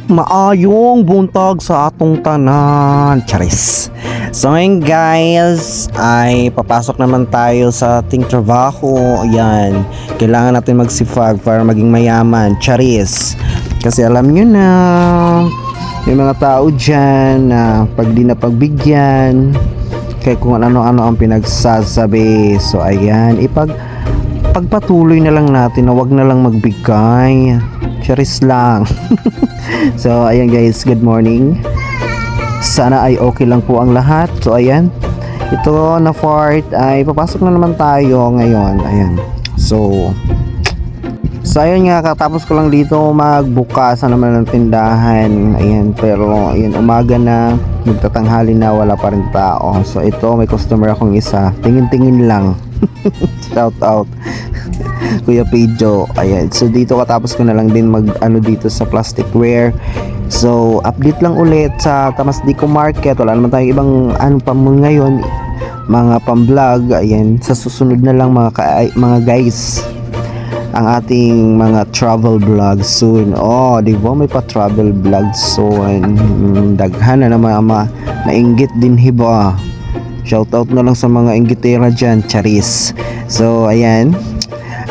Maayong buntag sa atong tanan, charis. So ngayon guys, ay papasok naman tayo sa ating trabaho. Ayan, kailangan natin magsipag para maging mayaman, charis. Kasi alam nyo na, may mga tao dyan na pag di napagbigyan, kaya kung ano-ano ang pinagsasabi. So ayan, pagpatuloy na lang natin na wag na lang magbigay. Charis lang. So ayan guys, good morning. Sana ay okay lang po ang lahat. So ayan, ito na part ay papasok na naman tayo ngayon. Ayan. So ayun nga, katapos ko lang dito magbukasan naman ng tindahan. Ayan, pero ayan, umaga na, magtatanghali na, wala pa rin tao. So ito, may customer akong isa. Tingin-tingin lang. Shout out Kuya Pedro. Ayan, so dito katapos ko na lang din mag dito sa plasticware. So update lang ulit sa Tamasdico Market. Wala naman tayong ibang pa mo ngayon, mga pang-vlog. Ayan, sa susunod na lang mga guys, ang ating mga travel vlog soon. Oh, di ba may pa travel vlog soon. Daghan na naman ama, nainggit din hiba. Shoutout na lang sa mga inggitera dyan, charis. So ayan,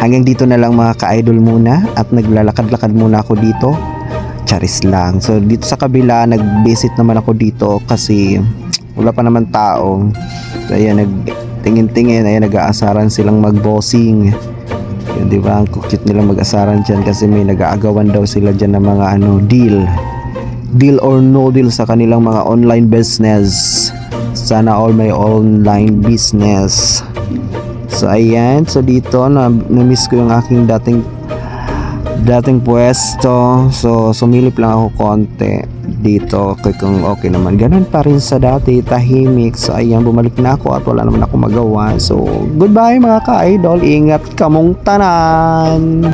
hanggang dito na lang mga ka-idol muna, at naglalakad-lakad muna ako dito, charis lang. So dito sa kabila, nag-visit naman ako dito kasi wala pa naman tao. So ayan, nagtingin-tingin, ayan, nag-aasaran silang mag-bossing. Yun, di ba? Ang cute nilang mag-asaran dyan kasi may nag-aagawan daw sila dyan ng mga deal or no deal sa kanilang mga online business. Sana all may online business. So ayan, so dito na-miss ko yung aking dating pwesto. So sumilip lang ako konti dito kung okay naman. Ganun pa rin sa dati, tahimik. So ayan, bumalik na ako at wala naman ako magawa. So goodbye mga ka-idol, ingat kamong tanan.